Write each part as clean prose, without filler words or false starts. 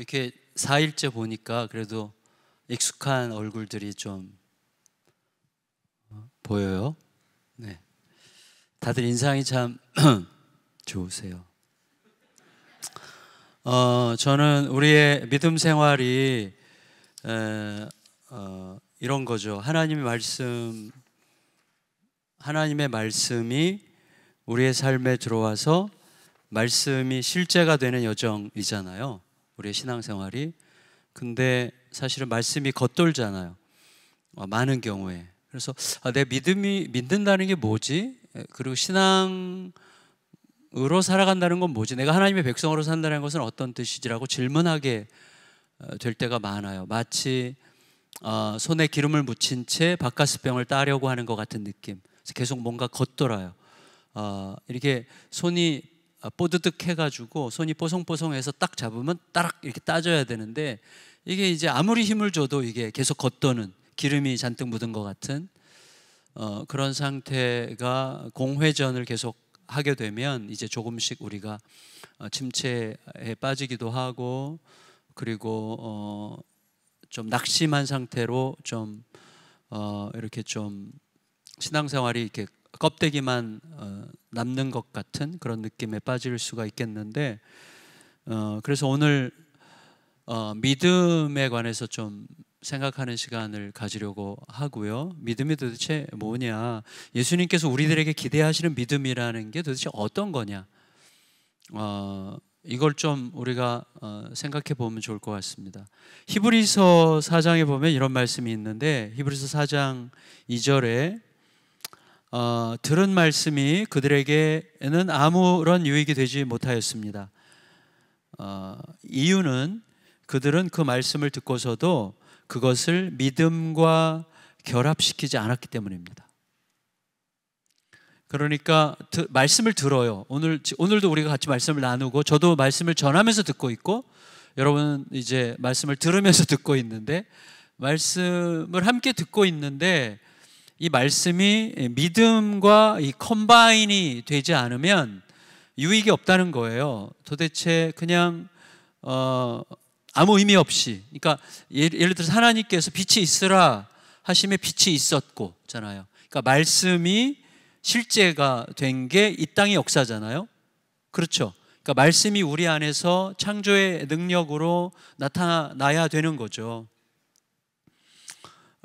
이렇게 4일째 보니까 그래도 익숙한 얼굴들이 좀 보여요. 네, 다들 인상이 참 좋으세요. 저는 우리의 믿음 생활이 이런 거죠. 하나님의 말씀이 우리의 삶에 들어와서 말씀이 실제가 되는 여정이잖아요, 우리의 신앙생활이. 근데 사실은 말씀이 겉돌잖아요, 많은 경우에. 그래서 내 믿음이 믿는다는 게 뭐지? 그리고 신앙으로 살아간다는 건 뭐지? 내가 하나님의 백성으로 산다는 것은 어떤 뜻이지라고 질문하게 될 때가 많아요. 마치 손에 기름을 묻힌 채 바카스병을 따려고 하는 것 같은 느낌. 그래서 계속 뭔가 겉돌아요. 이렇게 손이 뽀드득 해가지고 손이 뽀송뽀송해서 딱 잡으면 따락 이렇게 따져야 되는데, 이게 이제 아무리 힘을 줘도 이게 계속 겉도는, 기름이 잔뜩 묻은 것 같은 그런 상태가 공회전을 계속 하게 되면 이제 조금씩 우리가 침체에 빠지기도 하고, 그리고 좀 낙심한 상태로 좀 이렇게 좀 신앙생활이 이렇게 껍데기만 남는 것 같은 그런 느낌에 빠질 수가 있겠는데, 그래서 오늘 믿음에 관해서 좀 생각하는 시간을 가지려고 하고요. 믿음이 도대체 뭐냐, 예수님께서 우리들에게 기대하시는 믿음이라는 게 도대체 어떤 거냐, 이걸 좀 우리가 생각해 보면 좋을 것 같습니다. 히브리서 4장에 보면 이런 말씀이 있는데, 히브리서 4장 2절에 들은 말씀이 그들에게는 아무런 유익이 되지 못하였습니다. 이유는 그들은 그 말씀을 듣고서도 그것을 믿음과 결합시키지 않았기 때문입니다. 그러니까 말씀을 들어요. 오늘도 우리가 같이 말씀을 나누고, 저도 말씀을 전하면서 듣고 있고, 여러분 이제 말씀을 들으면서 듣고 있는데, 말씀을 함께 듣고 있는데, 이 말씀이 믿음과 이 컴바인이 되지 않으면 유익이 없다는 거예요. 도대체 그냥 아무 의미 없이. 그러니까 예를 들어서 하나님께서 빛이 있으라 하심에 빛이 있었고잖아요. 그러니까 말씀이 실제가 된 게 이 땅의 역사잖아요. 그렇죠? 그러니까 말씀이 우리 안에서 창조의 능력으로 나타나야 되는 거죠.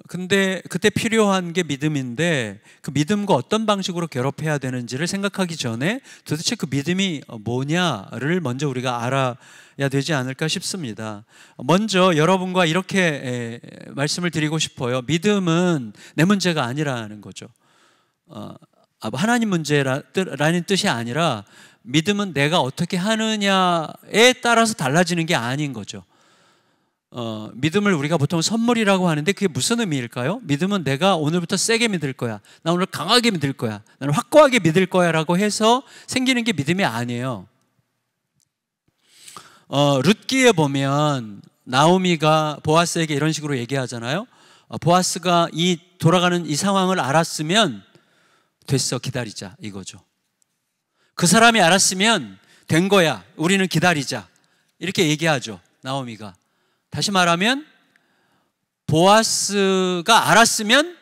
근데 그때 필요한 게 믿음인데, 그 믿음과 어떤 방식으로 결합해야 되는지를 생각하기 전에 도대체 그 믿음이 뭐냐를 먼저 우리가 알아야 되지 않을까 싶습니다. 먼저 여러분과 이렇게 말씀을 드리고 싶어요. 믿음은 내 문제가 아니라는 거죠. 하나님 문제라는 뜻이 아니라, 믿음은 내가 어떻게 하느냐에 따라서 달라지는 게 아닌 거죠. 믿음을 우리가 보통 선물이라고 하는데, 그게 무슨 의미일까요? 믿음은 내가 오늘부터 세게 믿을 거야, 나 오늘 강하게 믿을 거야, 나는 확고하게 믿을 거야 라고 해서 생기는 게 믿음이 아니에요. 룻기에 보면 나오미가 보아스에게 이런 식으로 얘기하잖아요. 보아스가 돌아가는 이 상황을 알았으면 됐어, 기다리자, 이거죠. 그 사람이 알았으면 된 거야, 우리는 기다리자, 이렇게 얘기하죠, 나오미가. 다시 말하면 보아스가 알았으면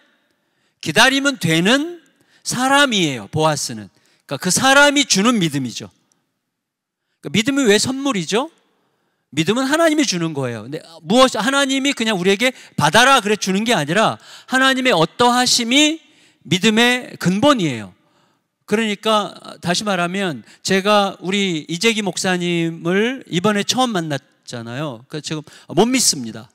기다리면 되는 사람이에요, 보아스는. 그러니까 그 사람이 주는 믿음이죠. 그러니까 믿음이 왜 선물이죠? 믿음은 하나님이 주는 거예요. 근데 하나님이 그냥 우리에게 받아라 그래 주는 게 아니라, 하나님의 어떠하심이 믿음의 근본이에요. 그러니까 다시 말하면, 제가 우리 이재기 목사님을 이번에 처음 만났잖아요. 그러니까 지금 못 믿습니다.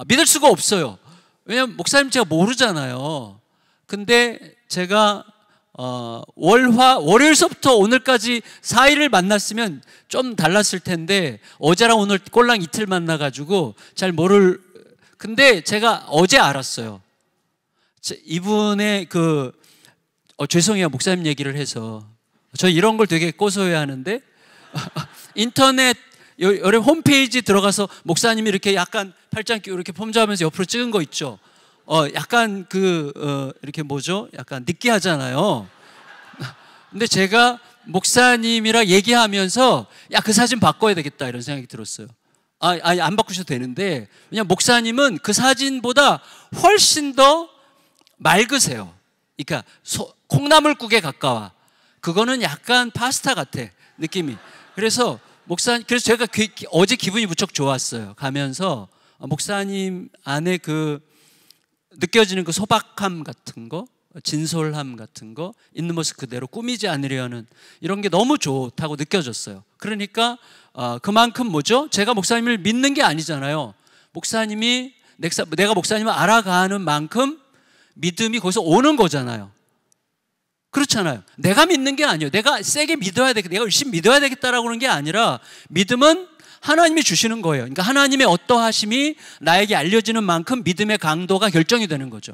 믿을 수가 없어요. 왜냐하면 목사님 제가 모르잖아요. 근데 제가 월요일서부터 오늘까지 4일을 만났으면 좀 달랐을 텐데, 어제랑 오늘 꼴랑 이틀 만나가지고 잘 근데 제가 어제 알았어요. 이분의 죄송해요, 목사님 얘기를 해서. 저 이런 걸 되게 꼬소해야 하는데, 인터넷 여러 홈페이지 들어가서 목사님이 이렇게 약간 팔짱 끼고 이렇게 폼잡으면서 옆으로 찍은 거 있죠. 약간 이렇게 뭐죠? 약간 느끼하잖아요. 근데 제가 목사님이랑 얘기하면서 야, 그 사진 바꿔야 되겠다 이런 생각이 들었어요. 아니, 안 바꾸셔도 되는데, 왜냐면 목사님은 그 사진보다 훨씬 더 맑으세요. 그러니까 콩나물국에 가까워. 그거는 약간 파스타 같아, 느낌이. 그래서 그래서 제가 어제 기분이 무척 좋았어요. 가면서 목사님 안에 그 느껴지는 그 소박함 같은 거, 진솔함 같은 거 있는 모습 그대로 꾸미지 않으려는 이런 게 너무 좋다고 느껴졌어요. 그러니까 그만큼 뭐죠? 제가 목사님을 믿는 게 아니잖아요. 목사님이 내가 목사님을 알아가는 만큼 믿음이 거기서 오는 거잖아요. 그렇잖아요. 내가 믿는 게 아니에요. 내가 세게 믿어야 되겠다, 내가 열심히 믿어야 되겠다라고 하는 게 아니라 믿음은 하나님이 주시는 거예요. 그러니까 하나님의 어떠하심이 나에게 알려지는 만큼 믿음의 강도가 결정이 되는 거죠.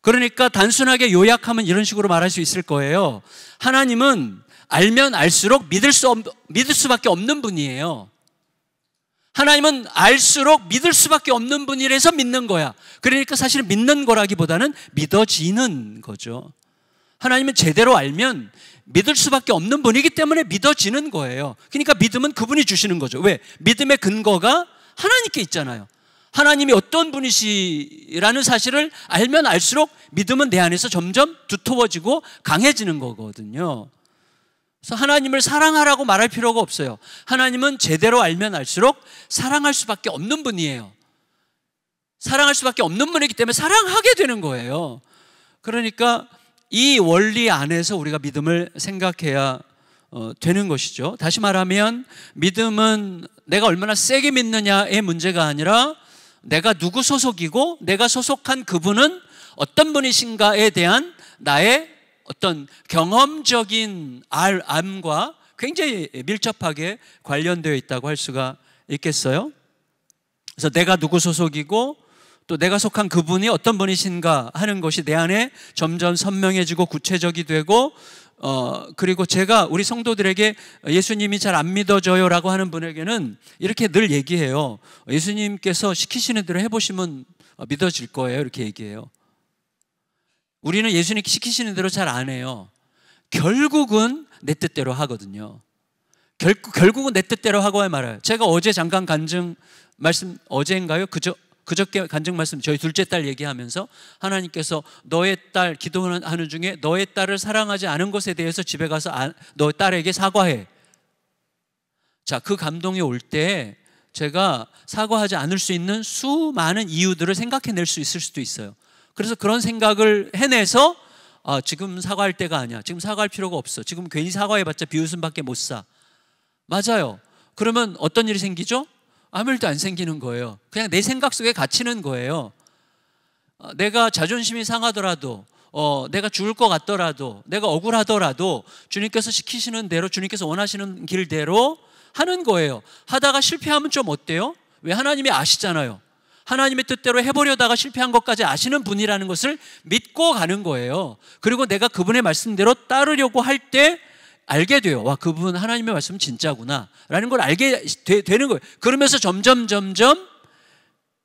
그러니까 단순하게 요약하면 이런 식으로 말할 수 있을 거예요. 하나님은 알면 알수록 믿을 수밖에 없는 분이에요. 하나님은 알수록 믿을 수밖에 없는 분이라서 믿는 거야. 그러니까 사실은 믿는 거라기보다는 믿어지는 거죠. 하나님은 제대로 알면 믿을 수밖에 없는 분이기 때문에 믿어지는 거예요. 그러니까 믿음은 그분이 주시는 거죠. 왜? 믿음의 근거가 하나님께 있잖아요. 하나님이 어떤 분이시라는 사실을 알면 알수록 믿음은 내 안에서 점점 두터워지고 강해지는 거거든요. 그래서 하나님을 사랑하라고 말할 필요가 없어요. 하나님은 제대로 알면 알수록 사랑할 수밖에 없는 분이에요. 사랑할 수밖에 없는 분이기 때문에 사랑하게 되는 거예요. 그러니까 이 원리 안에서 우리가 믿음을 생각해야 되는 것이죠. 다시 말하면 믿음은 내가 얼마나 세게 믿느냐의 문제가 아니라 내가 누구 소속이고 내가 소속한 그분은 어떤 분이신가에 대한 나의 어떤 경험적인 암과 굉장히 밀접하게 관련되어 있다고 할 수가 있겠어요. 그래서 내가 누구 소속이고 또 내가 속한 그분이 어떤 분이신가 하는 것이 내 안에 점점 선명해지고 구체적이 되고 그리고 제가 우리 성도들에게 예수님이 잘 안 믿어져요 라고 하는 분에게는 이렇게 늘 얘기해요. 예수님께서 시키시는 대로 해보시면 믿어질 거예요, 이렇게 얘기해요. 우리는 예수님 시키시는 대로 잘 안 해요. 결국은 내 뜻대로 하거든요. 결국은 내 뜻대로 하고 말아요. 제가 어제 잠깐 간증 말씀, 어제인가요? 그저께 간증 말씀, 저희 둘째 딸 얘기하면서 하나님께서 너의 딸 기도하는 중에 너의 딸을 사랑하지 않은 것에 대해서 집에 가서 너의 딸에게 사과해. 자, 그 감동이 올 때 제가 사과하지 않을 수 있는 수많은 이유들을 생각해낼 수 있을 수도 있어요. 그래서 그런 생각을 해내서 지금 사과할 때가 아니야, 지금 사과할 필요가 없어, 지금 괜히 사과해봤자 비웃음밖에 못 사. 맞아요. 그러면 어떤 일이 생기죠? 아무 일도 안 생기는 거예요. 그냥 내 생각 속에 갇히는 거예요. 내가 자존심이 상하더라도 내가 죽을 것 같더라도 내가 억울하더라도 주님께서 시키시는 대로, 주님께서 원하시는 길대로 하는 거예요. 하다가 실패하면 좀 어때요? 왜? 하나님이 아시잖아요. 하나님의 뜻대로 해보려다가 실패한 것까지 아시는 분이라는 것을 믿고 가는 거예요. 그리고 내가 그분의 말씀대로 따르려고 할 때 알게 돼요. 와, 그분 하나님의 말씀은 진짜구나 라는 걸 알게 되는 거예요. 그러면서 점점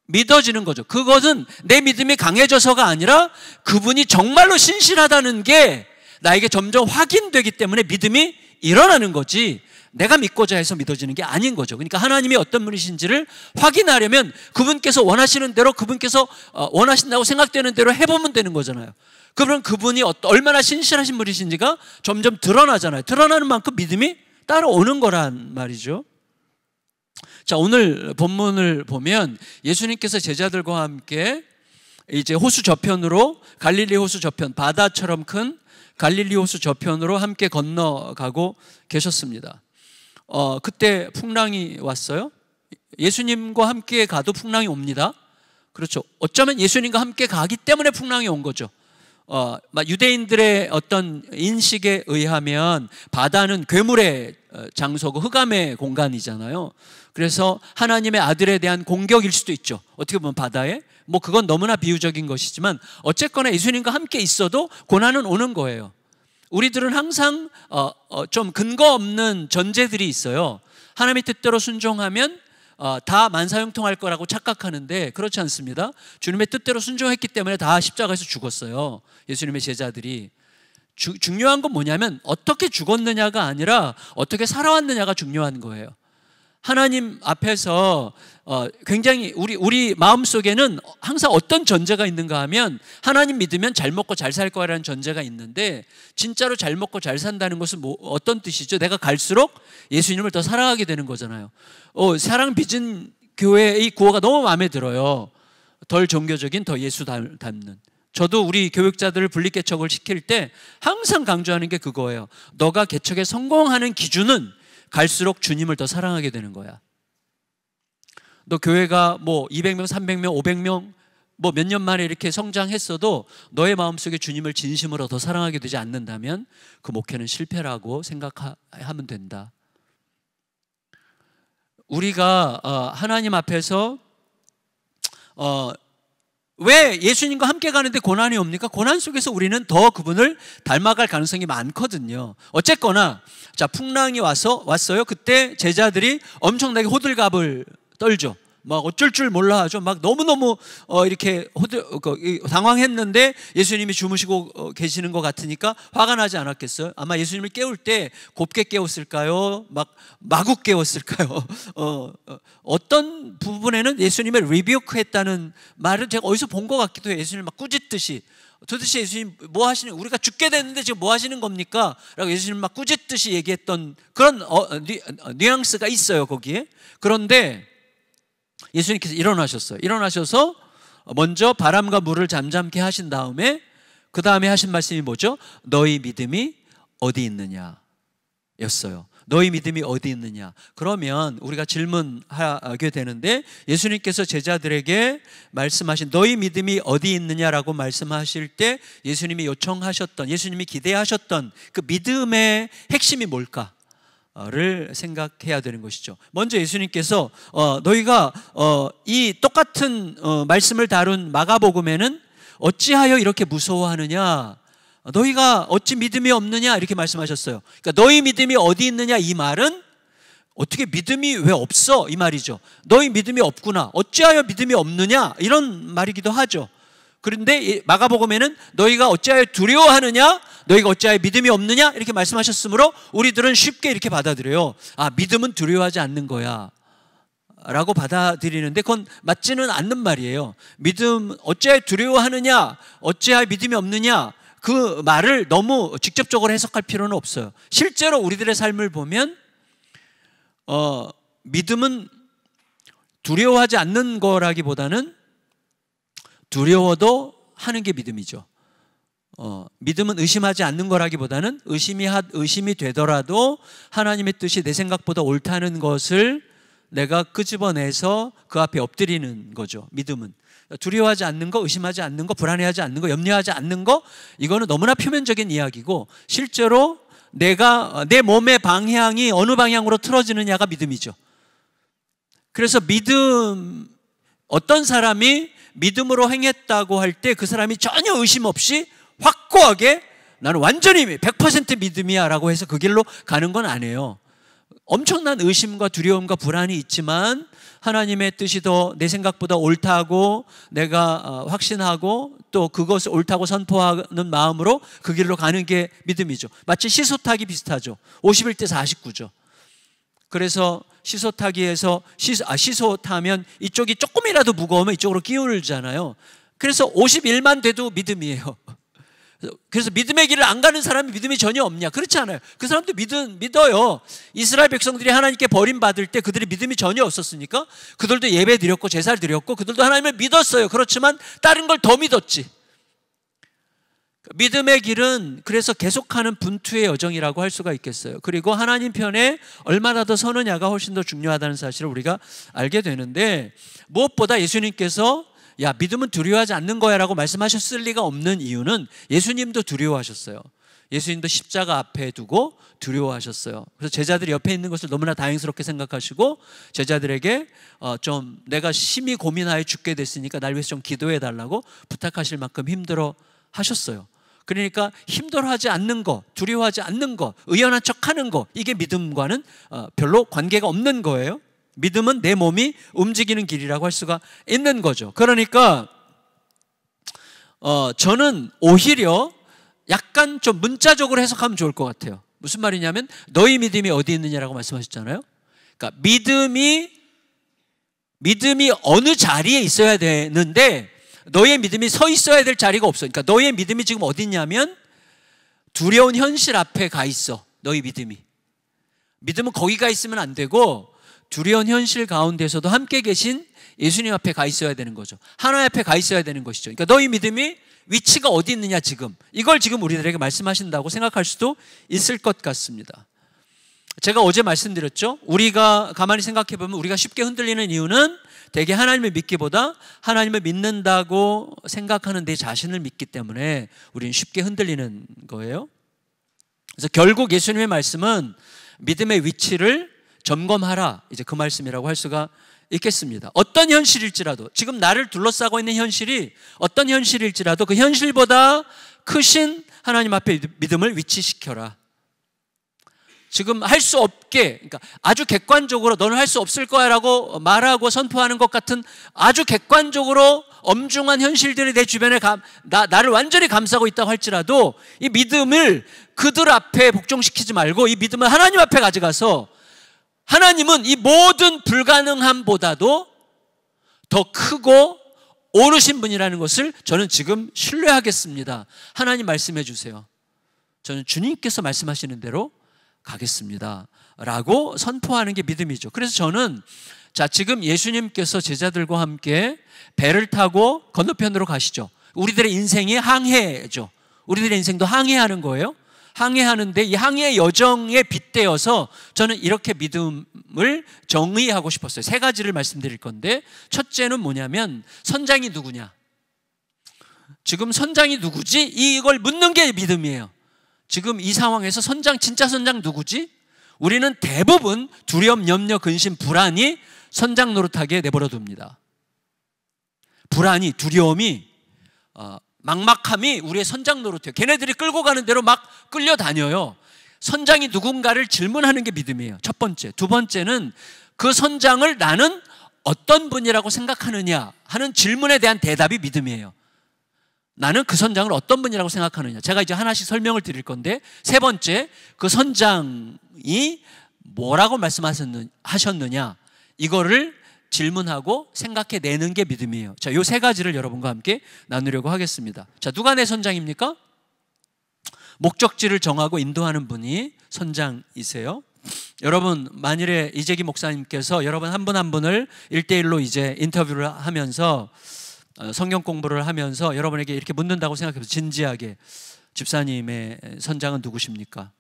믿어지는 거죠. 그것은 내 믿음이 강해져서가 아니라 그분이 정말로 신실하다는 게 나에게 점점 확인되기 때문에 믿음이 일어나는 거지, 내가 믿고자 해서 믿어지는 게 아닌 거죠. 그러니까 하나님이 어떤 분이신지를 확인하려면 그분께서 원하시는 대로, 그분께서 원하신다고 생각되는 대로 해보면 되는 거잖아요. 그러면 그분이 얼마나 신실하신 분이신지가 점점 드러나잖아요. 드러나는 만큼 믿음이 따라오는 거란 말이죠. 자, 오늘 본문을 보면 예수님께서 제자들과 함께 이제 호수 저편으로, 갈릴리 호수 저편, 바다처럼 큰 갈릴리 호수 저편으로 함께 건너가고 계셨습니다. 그때 풍랑이 왔어요. 예수님과 함께 가도 풍랑이 옵니다. 그렇죠. 어쩌면 예수님과 함께 가기 때문에 풍랑이 온 거죠. 유대인들의 어떤 인식에 의하면 바다는 괴물의 장소고 흑암의 공간이잖아요. 그래서 하나님의 아들에 대한 공격일 수도 있죠. 어떻게 보면 바다에, 그건 너무나 비유적인 것이지만 어쨌거나 예수님과 함께 있어도 고난은 오는 거예요. 우리들은 항상 좀 근거 없는 전제들이 있어요. 하나님의 뜻대로 순종하면 다 만사형통할 거라고 착각하는데 그렇지 않습니다. 주님의 뜻대로 순종했기 때문에 다 십자가에서 죽었어요. 예수님의 제자들이. 중요한 건 뭐냐면 어떻게 죽었느냐가 아니라 어떻게 살아왔느냐가 중요한 거예요. 하나님 앞에서 굉장히 우리 마음속에는 항상 어떤 전제가 있는가 하면 하나님 믿으면 잘 먹고 잘 살 거라는 전제가 있는데, 진짜로 잘 먹고 잘 산다는 것은 어떤 뜻이죠? 내가 갈수록 예수님을 더 사랑하게 되는 거잖아요. 사랑 빚은 교회의 구호가 너무 마음에 들어요. 덜 종교적인 더 예수 닮는. 저도 우리 교육자들을 분립개척을 시킬 때 항상 강조하는 게 그거예요. 너가 개척에 성공하는 기준은 갈수록 주님을 더 사랑하게 되는 거야. 너 교회가 200명, 300명, 500명 몇 년 만에 이렇게 성장했어도 너의 마음속에 주님을 진심으로 더 사랑하게 되지 않는다면 그 목회는 실패라고 생각하면 된다. 우리가 하나님 앞에서 왜 예수님과 함께 가는데 고난이 옵니까? 고난 속에서 우리는 더 그분을 닮아갈 가능성이 많거든요. 어쨌거나 풍랑이 왔어요. 그때 제자들이 엄청나게 호들갑을 떨죠. 막 어쩔 줄 몰라 하죠. 막 너무너무 이렇게 당황했는데 예수님이 주무시고 계시는 것 같으니까 화가 나지 않았겠어요? 아마 예수님을 깨울 때 곱게 깨웠을까요? 마구 깨웠을까요? 어떤 부분에는 예수님을 리뷰크했다는 말을 제가 어디서 본 것 같기도 해요. 예수님 막 꾸짖듯이, 도대체 예수님 뭐 하시는, 우리가 죽게 됐는데 지금 뭐 하시는 겁니까? 라고 예수님 막 꾸짖듯이 얘기했던 그런 뉘앙스가 있어요, 거기에. 그런데 예수님께서 일어나셨어요. 일어나셔서 먼저 바람과 물을 잠잠케 하신 다음에 그 다음에 하신 말씀이 뭐죠? 너희 믿음이 어디 있느냐 였어요. 너희 믿음이 어디 있느냐. 그러면 우리가 질문하게 되는데, 예수님께서 제자들에게 말씀하신 너희 믿음이 어디 있느냐라고 말씀하실 때 예수님이 요청하셨던, 예수님이 기대하셨던 그 믿음의 핵심이 뭘까? 를 생각해야 되는 것이죠. 먼저 예수님께서 너희가 이 똑같은 말씀을 다룬 마가복음에는 어찌하여 이렇게 무서워하느냐, 너희가 어찌 믿음이 없느냐 이렇게 말씀하셨어요. 그러니까 너희 믿음이 어디 있느냐, 이 말은 어떻게 믿음이 왜 없어 이 말이죠. 너희 믿음이 없구나, 어찌하여 믿음이 없느냐 이런 말이기도 하죠. 그런데 마가복음에는 너희가 어찌하여 두려워하느냐, 너희가 어찌하여 믿음이 없느냐 이렇게 말씀하셨으므로 우리들은 쉽게 이렇게 받아들여요. 믿음은 두려워하지 않는 거야 라고 받아들이는데 그건 맞지는 않는 말이에요. 믿음, 어찌하여 두려워하느냐, 어찌하여 믿음이 없느냐, 그 말을 너무 직접적으로 해석할 필요는 없어요. 실제로 우리들의 삶을 보면 믿음은 두려워하지 않는 거라기보다는 두려워도 하는 게 믿음이죠. 믿음은 의심하지 않는 거라기보다는 의심이 되더라도 하나님의 뜻이 내 생각보다 옳다는 것을 내가 끄집어내서 그 앞에 엎드리는 거죠. 믿음은 두려워하지 않는 거, 의심하지 않는 거, 불안해하지 않는 거, 염려하지 않는 거, 이거는 너무나 표면적인 이야기고 실제로 내 몸의 방향이 어느 방향으로 틀어지느냐가 믿음이죠. 그래서 어떤 사람이 믿음으로 행했다고 할 때 그 사람이 전혀 의심 없이 확고하게 나는 완전히 100% 믿음이야 라고 해서 그 길로 가는 건 아니에요. 엄청난 의심과 두려움과 불안이 있지만 하나님의 뜻이 더 내 생각보다 옳다고 내가 확신하고 또 그것을 옳다고 선포하는 마음으로 그 길로 가는 게 믿음이죠. 마치 시소타기 비슷하죠. 51대 49죠. 그래서 시소타기에서 시소 타면 이쪽이 조금이라도 무거우면 이쪽으로 기울잖아요. 그래서 51만 돼도 믿음이에요. 그래서 믿음의 길을 안 가는 사람이 믿음이 전혀 없냐? 그렇지 않아요. 그 사람도 믿어요. 이스라엘 백성들이 하나님께 버림받을 때 그들이 믿음이 전혀 없었으니까 그들도 예배 드렸고 제사를 드렸고 그들도 하나님을 믿었어요. 그렇지만 다른 걸 더 믿었지. 믿음의 길은 그래서 계속하는 분투의 여정이라고 할 수가 있겠어요. 그리고 하나님 편에 얼마나 더 서느냐가 훨씬 더 중요하다는 사실을 우리가 알게 되는데, 무엇보다 예수님께서 야, 믿음은 두려워하지 않는 거야 라고 말씀하셨을 리가 없는 이유는 예수님도 두려워하셨어요. 예수님도 십자가 앞에 두고 두려워하셨어요. 그래서 제자들이 옆에 있는 것을 너무나 다행스럽게 생각하시고 제자들에게 좀 내가 심히 고민하여 죽게 됐으니까 날 위해서 좀 기도해 달라고 부탁하실 만큼 힘들어 하셨어요. 그러니까 힘들어하지 않는 거, 두려워하지 않는 거, 의연한 척하는 거, 이게 믿음과는 별로 관계가 없는 거예요. 믿음은 내 몸이 움직이는 길이라고 할 수가 있는 거죠. 그러니까 저는 오히려 약간 좀 문자적으로 해석하면 좋을 것 같아요. 무슨 말이냐면 너희 믿음이 어디 있느냐라고 말씀하셨잖아요. 그러니까 믿음이 어느 자리에 있어야 되는데 너의 믿음이 서 있어야 될 자리가 없어. 그러니까 너의 믿음이 지금 어디 있냐면 두려운 현실 앞에 가 있어. 너희 믿음은 거기 가 있으면 안 되고 두려운 현실 가운데서도 함께 계신 예수님 앞에 가 있어야 되는 거죠. 하나님 앞에 가 있어야 되는 것이죠. 그러니까 너희 믿음이 위치가 어디 있느냐 지금. 이걸 지금 우리들에게 말씀하신다고 생각할 수도 있을 것 같습니다. 제가 어제 말씀드렸죠. 우리가 가만히 생각해 보면 우리가 쉽게 흔들리는 이유는 대개 하나님을 믿기보다 하나님을 믿는다고 생각하는 내 자신을 믿기 때문에 우리는 쉽게 흔들리는 거예요. 그래서 결국 예수님의 말씀은 믿음의 위치를 점검하라, 이제 그 말씀이라고 할 수가 있겠습니다. 어떤 현실일지라도, 지금 나를 둘러싸고 있는 현실이 어떤 현실일지라도 그 현실보다 크신 하나님 앞에 믿음을 위치시켜라. 지금 할 수 없게, 그러니까 아주 객관적으로 너는 할 수 없을 거야 라고 말하고 선포하는 것 같은 아주 객관적으로 엄중한 현실들이 내 주변에 나를 완전히 감싸고 있다고 할지라도 이 믿음을 그들 앞에 복종시키지 말고 이 믿음을 하나님 앞에 가져가서 하나님은 이 모든 불가능함보다도 더 크고 오르신 분이라는 것을 저는 지금 신뢰하겠습니다. 하나님 말씀해 주세요. 저는 주님께서 말씀하시는 대로 가겠습니다 라고 선포하는 게 믿음이죠. 그래서 저는 지금 예수님께서 제자들과 함께 배를 타고 건너편으로 가시죠. 우리들의 인생이 항해죠. 우리들의 인생도 항해하는 거예요. 항해하는데 이 항해 여정에 빗대어서 저는 이렇게 믿음을 정의하고 싶었어요. 세 가지를 말씀드릴 건데, 첫째는 뭐냐면 선장이 누구냐. 지금 선장이 누구지? 이걸 묻는 게 믿음이에요. 지금 이 상황에서 진짜 선장 누구지? 우리는 대부분 두려움, 염려, 근심, 불안이 선장 노릇하게 내버려 둡니다. 불안이, 두려움이, 막막함이 우리의 선장 노릇해요. 걔네들이 끌고 가는 대로 막 끌려다녀요. 선장이 누군가를 질문하는 게 믿음이에요. 첫 번째. 두 번째는 그 선장을 나는 어떤 분이라고 생각하느냐 하는 질문에 대한 대답이 믿음이에요. 나는 그 선장을 어떤 분이라고 생각하느냐. 제가 이제 하나씩 설명을 드릴 건데, 세 번째, 그 선장이 뭐라고 말씀하셨느냐 이거를 질문하고 생각해내는 게 믿음이에요. 자, 요 세 가지를 여러분과 함께 나누려고 하겠습니다. 자, 누가 내 선장입니까? 목적지를 정하고 인도하는 분이 선장이세요. 여러분, 만일에 이재기 목사님께서 여러분 한 분 한 분을 1대1로 이제 인터뷰를 하면서 성경 공부를 하면서 여러분에게 이렇게 묻는다고 생각해보세요. 진지하게, 집사님의 선장은 누구십니까?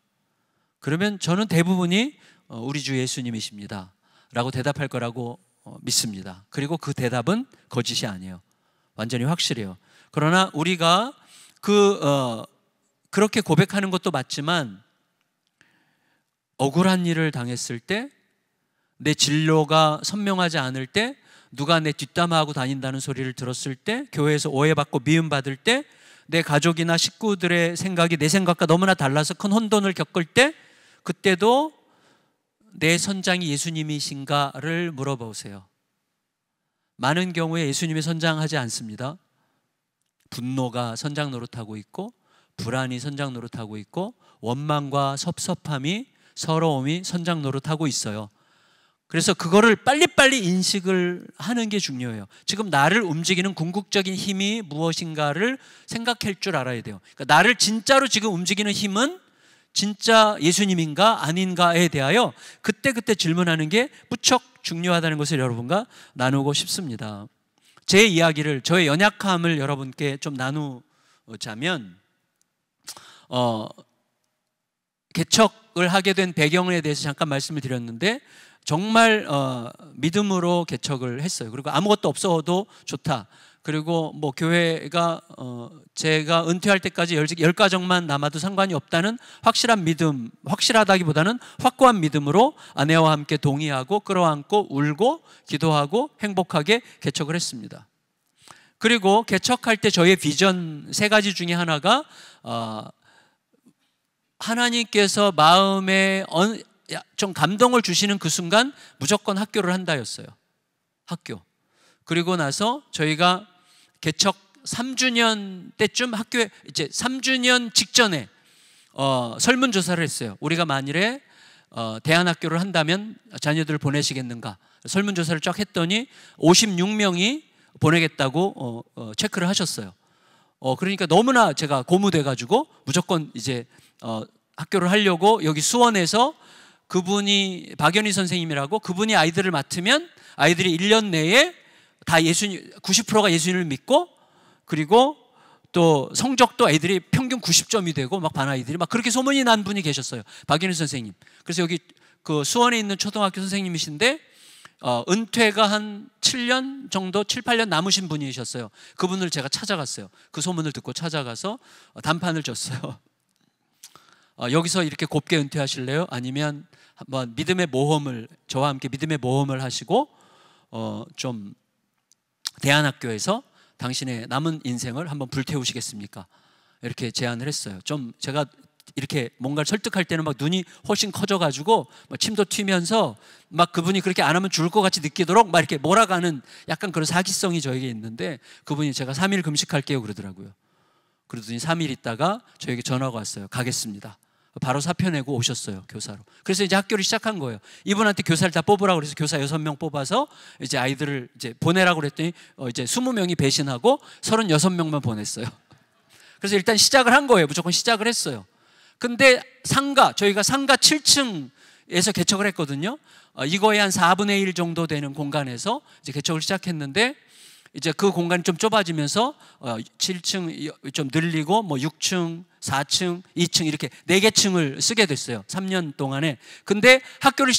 그러면 저는 대부분이 우리 주 예수님이십니다 라고 대답할 거라고 믿습니다. 그리고 그 대답은 거짓이 아니에요. 완전히 확실해요. 그러나 우리가 그렇게 고백하는 것도 맞지만 억울한 일을 당했을 때, 내 진로가 선명하지 않을 때, 누가 내 뒷담화하고 다닌다는 소리를 들었을 때, 교회에서 오해받고 미움받을 때, 내 가족이나 식구들의 생각이 내 생각과 너무나 달라서 큰 혼돈을 겪을 때, 그때도 내 선장이 예수님이신가를 물어보세요. 많은 경우에 예수님이 선장하지 않습니다. 분노가 선장 노릇하고 있고, 불안이 선장 노릇하고 있고, 원망과 섭섭함이, 서러움이 선장 노릇하고 있어요. 그래서 그거를 빨리빨리 인식을 하는 게 중요해요. 지금 나를 움직이는 궁극적인 힘이 무엇인가를 생각할 줄 알아야 돼요. 그러니까 나를 진짜로 지금 움직이는 힘은 진짜 예수님인가 아닌가에 대하여 그때그때 질문하는 게 무척 중요하다는 것을 여러분과 나누고 싶습니다. 제 이야기를, 저의 연약함을 여러분께 좀 나누자면, 개척을 하게 된 배경에 대해서 잠깐 말씀을 드렸는데, 정말 믿음으로 개척을 했어요. 그리고 아무것도 없어도 좋다. 그리고 뭐 교회가 제가 은퇴할 때까지 10가정만 남아도 상관이 없다는 확실한 믿음, 확실하다기보다는 확고한 믿음으로 아내와 함께 동의하고 끌어안고 울고 기도하고 행복하게 개척을 했습니다. 그리고 개척할 때 저의 비전 3가지 중에 하나가 하나님께서 마음에 좀 감동을 주시는 그 순간 무조건 학교를 한다였어요. 학교. 그리고 나서 저희가 개척 3주년 때쯤 학교에 이제 3주년 직전에 설문조사를 했어요. 우리가 만일에 대안학교를 한다면 자녀들을 보내시겠는가? 설문조사를 쫙 했더니 56명이 보내겠다고 체크를 하셨어요. 그러니까 너무나 제가 고무돼가지고 무조건 이제 학교를 하려고 여기 수원에서 그분이 박연희 선생님이라고 그분이 아이들을 맡으면 아이들이 1년 내에 다 90%가 예수님을 믿고 그리고 또 성적도 애들이 평균 90점이 되고 막 반 아이들이 막 그렇게 소문이 난 분이 계셨어요. 박연희 선생님. 그래서 여기 그 수원에 있는 초등학교 선생님이신데 은퇴가 한 7년 정도 7, 8년 남으신 분이셨어요. 그분을 제가 찾아갔어요. 그 소문을 듣고 찾아가서 단판을 줬어요. 여기서 이렇게 곱게 은퇴하실래요? 아니면 한번 믿음의 모험을 저와 함께 믿음의 모험을 하시고 좀 대안학교에서 당신의 남은 인생을 한번 불태우시겠습니까? 이렇게 제안을 했어요. 좀 제가 이렇게 뭔가를 설득할 때는 막 눈이 훨씬 커져가지고 막 침도 튀면서 막 그분이 그렇게 안 하면 죽을 것 같이 느끼도록 막 이렇게 몰아가는 약간 그런 사기성이 저에게 있는데 그분이 제가 3일 금식할게요 그러더라고요. 그러더니 3일 있다가 저에게 전화가 왔어요. 가겠습니다. 바로 사표 내고 오셨어요, 교사로. 그래서 이제 학교를 시작한 거예요. 이분한테 교사를 다 뽑으라고 그래서 교사 6명 뽑아서 이제 아이들을 이제 보내라고 그랬더니 이제 20명이 배신하고 36명만 보냈어요. 그래서 일단 시작을 한 거예요. 무조건 시작을 했어요. 근데 저희가 상가 7층에서 개척을 했거든요. 이거에 한 4분의 1 정도 되는 공간에서 이제 개척을 시작했는데 이제 그 공간이 좀 좁아지면서 7층 좀 늘리고 뭐 6층, 4층, 2층 이렇게 4개 층을 쓰게 됐어요. 3년 동안에. 근데 학교를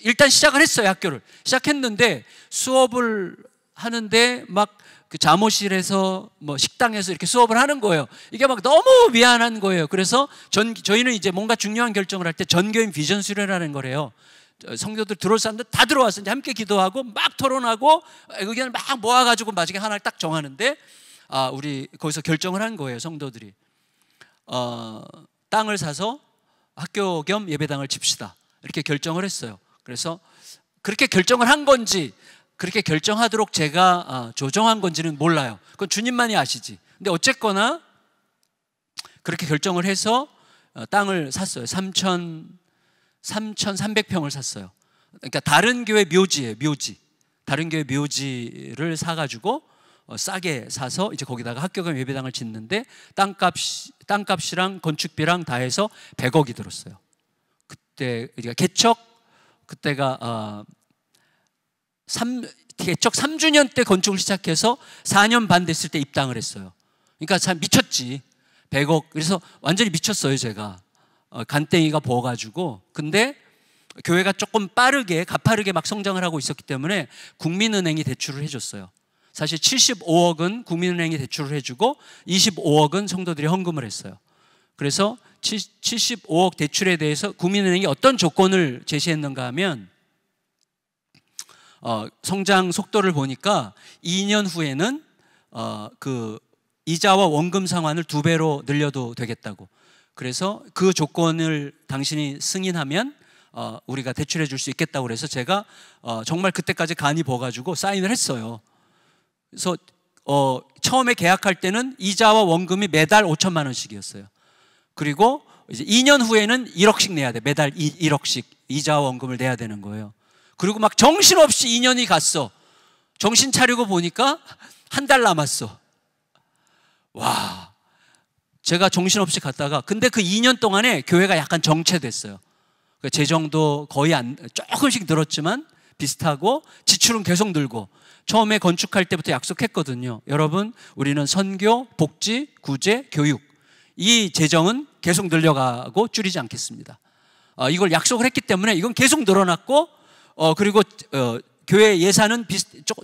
일단 시작을 했어요. 학교를 시작했는데 수업을 하는데 막 그 잠옷실에서 뭐 식당에서 이렇게 수업을 하는 거예요. 이게 막 너무 미안한 거예요. 그래서 저희는 이제 뭔가 중요한 결정을 할 때 전교인 비전 수련하는 거래요. 성도들 들어올 사람들 다 들어와서 이제 함께 기도하고 막 토론하고 의견을 막 모아가지고 마지막에 하나를 딱 정하는데 우리 거기서 결정을 한 거예요. 성도들이 땅을 사서 학교 겸 예배당을 집시다 이렇게 결정을 했어요. 그래서 그렇게 결정을 한 건지 그렇게 결정하도록 제가 조정한 건지는 몰라요. 그건 주님만이 아시지. 근데 어쨌거나 그렇게 결정을 해서 땅을 샀어요. 3,300평을 샀어요. 그러니까 다른 교회 묘지예요. 묘지. 다른 교회 묘지를 사가지고 싸게 사서 이제 거기다가 학교 겸 예배당을 짓는데 땅값이랑 건축비랑 다 해서 100억이 들었어요. 그때 우리가 개척 그때가 개척 3주년 때 건축을 시작해서 4년 반 됐을 때 입당을 했어요. 그러니까 참 미쳤지. 100억. 그래서 완전히 미쳤어요, 제가. 간땡이가 부어가지고. 근데 교회가 조금 가파르게 막 성장을 하고 있었기 때문에 국민은행이 대출을 해줬어요. 사실 75억은 국민은행이 대출을 해주고 25억은 성도들이 헌금을 했어요. 그래서 75억 대출에 대해서 국민은행이 어떤 조건을 제시했는가 하면 성장 속도를 보니까 2년 후에는 그 이자와 원금 상환을 2배로 늘려도 되겠다고. 그래서 그 조건을 당신이 승인하면 우리가 대출해 줄 수 있겠다고 그래서 제가 정말 그때까지 간이 버가지고 사인을 했어요. 그래서 처음에 계약할 때는 이자와 원금이 매달 5천만 원씩이었어요. 그리고 이제 2년 후에는 1억씩 내야 돼. 매달 1억씩 이자와 원금을 내야 되는 거예요. 그리고 막 정신없이 2년이 갔어. 정신 차리고 보니까 한 달 남았어. 와, 제가 정신없이 갔다가 근데 그 2년 동안에 교회가 약간 정체됐어요. 재정도 거의 조금씩 늘었지만 비슷하고 지출은 계속 늘고 처음에 건축할 때부터 약속했거든요. 여러분, 우리는 선교, 복지, 구제, 교육 이 재정은 계속 늘려가고 줄이지 않겠습니다. 이걸 약속을 했기 때문에 이건 계속 늘어났고 그리고 교회 예산은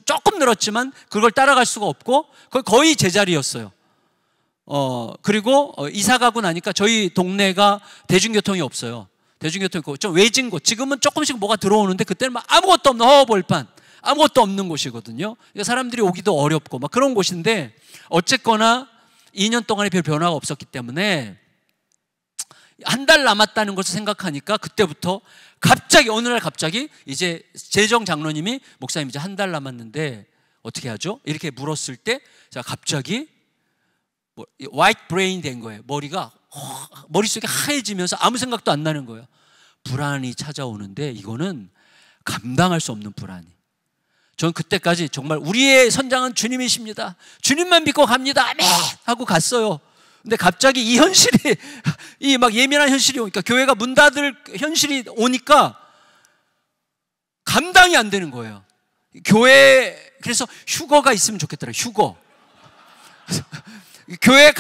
조금 늘었지만 그걸 따라갈 수가 없고 거의 제자리였어요. 그리고 이사 가고 나니까 저희 동네가 대중교통이 없어요. 대중교통이 있고 좀 외진 곳. 지금은 조금씩 뭐가 들어오는데 그때는 막 아무것도 없는 허허벌판, 아무것도 없는 곳이거든요. 그러니까 사람들이 오기도 어렵고 막 그런 곳인데 어쨌거나 2년 동안에 별 변화가 없었기 때문에 한 달 남았다는 것을 생각하니까 그때부터 어느 날 갑자기 이제 재정 장로님이 목사님 이제 한 달 남았는데 어떻게 하죠? 이렇게 물었을 때 자, 갑자기 화이트 브레인 된 거예요. 머릿속이 하얘지면서 아무 생각도 안 나는 거예요. 불안이 찾아오는데 이거는 감당할 수 없는 불안이. 전 그때까지 정말 우리의 선장은 주님이십니다, 주님만 믿고 갑니다, 아멘 하고 갔어요. 근데 갑자기 이 현실이, 이 막 예민한 현실이 오니까, 교회가 문 닫을 현실이 오니까 감당이 안 되는 거예요. 그래서 휴거가 있으면 좋겠더라고요. 휴거. 교회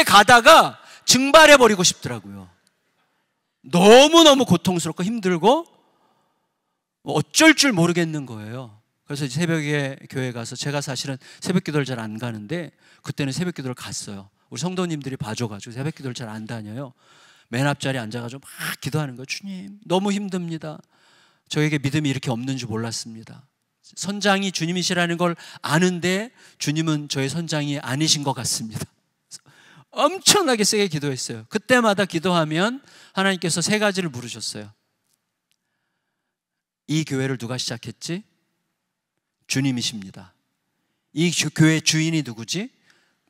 가다가 증발해버리고 싶더라고요. 너무너무 고통스럽고 힘들고 어쩔 줄 모르겠는 거예요. 그래서 새벽에 교회 가서, 제가 사실은 새벽 기도를 잘 안 가는데 그때는 새벽 기도를 갔어요. 우리 성도님들이 봐줘가지고 새벽 기도를 잘 안 다녀요. 맨 앞자리에 앉아가지고 막 기도하는 거예요. 주님, 너무 힘듭니다. 저에게 믿음이 이렇게 없는 줄 몰랐습니다. 선장이 주님이시라는 걸 아는데 주님은 저의 선장이 아니신 것 같습니다. 엄청나게 세게 기도했어요. 그때마다 기도하면 하나님께서 3가지를 물으셨어요. 이 교회를 누가 시작했지? 주님이십니다. 이 교회 주인이 누구지?